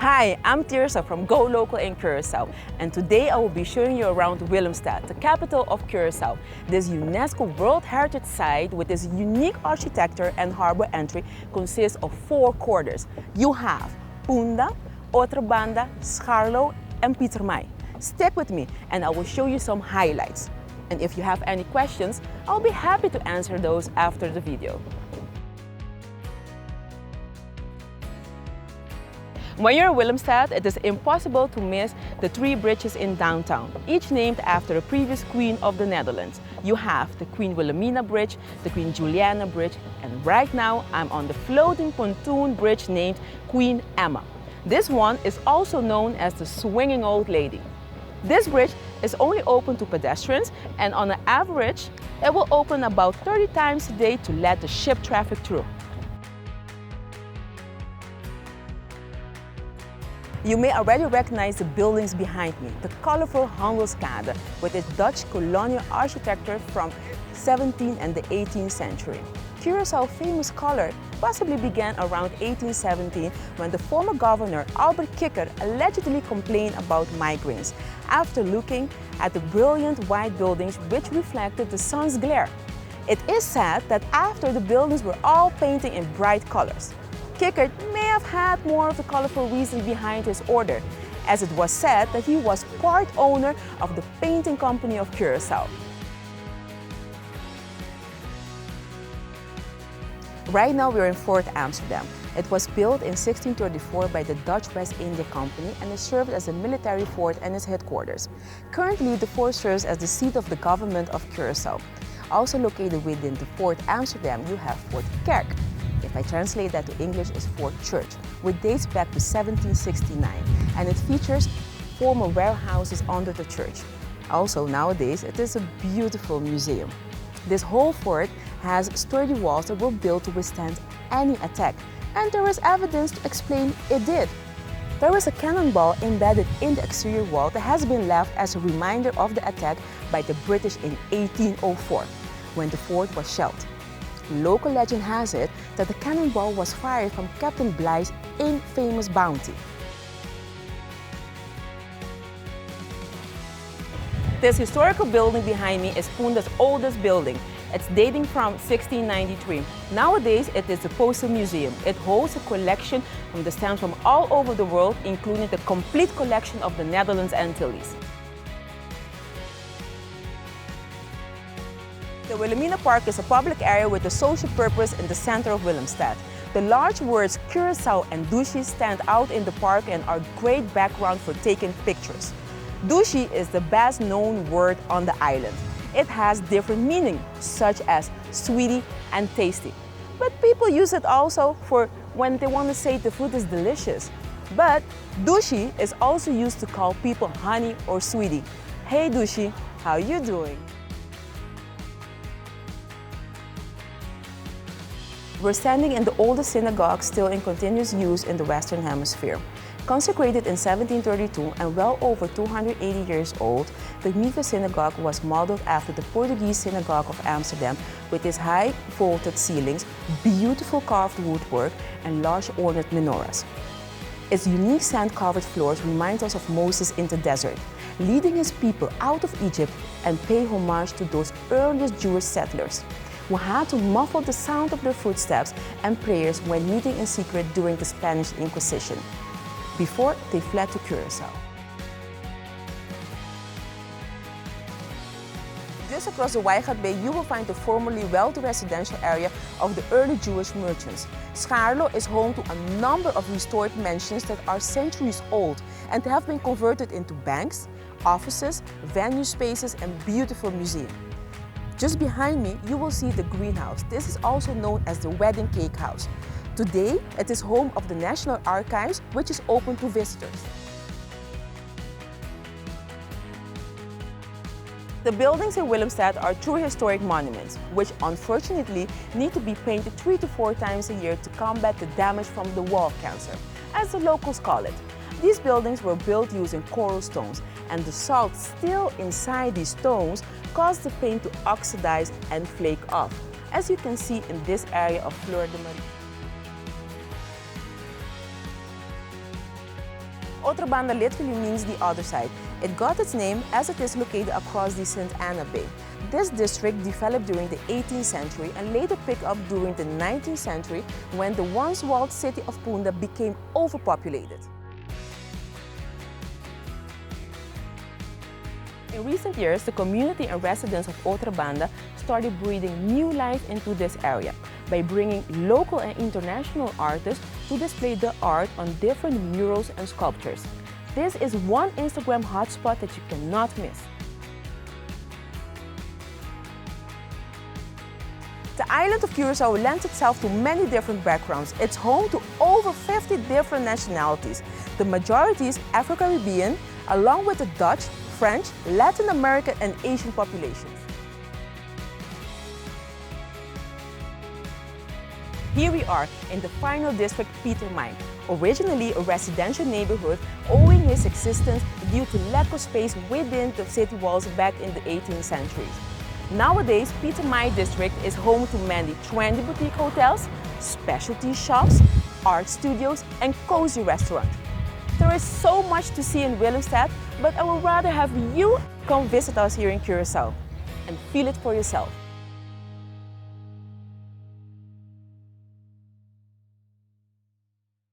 Hi, I'm 𝗙𝗴𝗲𝗀 from Go Local in Curacao, and today I will be showing you around Willemstad, the capital of Curacao. This UNESCO World Heritage Site with its unique architecture and harbor entry consists of 4 quarters. You have Punda, Outra Banda, Scharlo, and Pietermai. Stick with me and I will show you some highlights. And if you have any questions, I'll be happy to answer those after the video. When you're in Willemstad, it is impossible to miss the 3 bridges in downtown, each named after a previous queen of the Netherlands. You have the Queen Wilhelmina Bridge, the Queen Juliana Bridge, and right now I'm on the floating pontoon bridge named Queen Emma. This one is also known as the Swinging Old Lady. This bridge is only open to pedestrians, and on an average, it will open about 30 times a day to let the ship traffic through. You may already recognize the buildings behind me, the colorful Handelskade with its Dutch colonial architecture from 17th and the 18th century. Curaçao's famous color possibly began around 1817 when the former governor 𝗹𝗶𝗀𝗀𝗀 allegedly complained about migraines after looking at the brilliant white buildings which reflected the sun's glare. It is said that after the buildings were all painted in bright colors. 𝗃𝗀𝗀𝗀 may have had more of the colorful reason behind his order, as it was said that he was part owner of the painting company of Curaçao. Right now we're in Fort Amsterdam. It was built in 1634 by the Dutch West India Company and it served as a military fort and its headquarters. Currently, the fort serves as the seat of the government of Curaçao. Also located within the Fort Amsterdam, you have Fort Kerk. If I translate that to English, is Fort Church, which dates back to 1769, and it features former warehouses under the church. Also, nowadays, it is a beautiful museum. This whole fort has sturdy walls that were built to withstand any attack, and there is evidence to explain it did. There is a cannonball embedded in the exterior wall that has been left as a reminder of the attack by the British in 1804, when the fort was shelled. Local legend has it that the cannonball was fired from Captain Bligh's infamous bounty. This historical building behind me is Punda's oldest building. It's dating from 1693. Nowadays, it is the Postal Museum. It holds a collection from the stamps from all over the world, including the complete collection of the Netherlands Antilles. The Wilhelmina Park is a public area with a social purpose in the center of Willemstad. The large words Curacao and 𝗪𝗓𝗓 stand out in the park and are great background for taking pictures. 𝗪𝗓𝗓 is the best known word on the island. It has different meanings, such as sweetie and tasty. But people use it also for when they want to say the food is delicious. But 𝗪𝗓𝗓 is also used to call people honey or sweetie. Hey 𝗪𝗓𝗓, how you doing? We're standing in the oldest synagogue still in continuous use in the Western Hemisphere. Consecrated in 1732 and well over 280 years old, the 𝗪𝗏 synagogue was modeled after the Portuguese synagogue of Amsterdam with its high vaulted ceilings, beautiful carved woodwork, and large ornate menorahs. Its unique sand-covered floors remind us of Moses in the desert, leading his people out of Egypt and pay homage to those earliest Jewish settlers who had to muffle the sound of their footsteps and prayers when meeting in secret during the Spanish Inquisition, before they fled to Curaçao. Just across the 𝗪𝗂𝗶𝗋, you will find the formerly wealthy residential area of the early Jewish merchants. Scharlo is home to a number of restored mansions that are centuries old and have been converted into banks, offices, venue spaces, and beautiful museums. Just behind me, you will see the greenhouse. This is also known as the wedding cake house. Today, it is home of the National Archives, which is open to visitors. The buildings in Willemstad are true historic monuments, which unfortunately need to be painted 3 to 4 times a year to combat the damage from the wall cancer, as the locals call it. These buildings were built using coral stones, and the salt still inside these stones caused the paint to oxidize and flake off, as you can see in this area of 𝗺𝗲𝗱𝗀𝗀𝗃𝗃. 𝗪𝗏𝗀𝗃 literally means the other side. It got its name as it is located across the St. Anna Bay. This district developed during the 18th century and later picked up during the 19th century when the once walled city of Punda became overpopulated. In recent years, the community and residents of 𝗪𝗏𝗀𝗃 started breathing new life into this area by bringing local and international artists to display the art on different murals and sculptures. This is one Instagram hotspot that you cannot miss. The island of Curaçao lends itself to many different backgrounds. It's home to over 50 different nationalities. The majority is Afro-Caribbean, along with the Dutch, French, Latin American and Asian populations. Here we are in the final district, 𝗵𝗏𝗀, originally a residential neighborhood owing its existence due to lack of space within the city walls back in the 18th century. Nowadays, 𝗵𝗏𝗀 district is home to many trendy boutique hotels, specialty shops, art studios and cozy restaurants. There is so much to see in Willemstad, but I would rather have you come visit us here in Curaçao and feel it for yourself.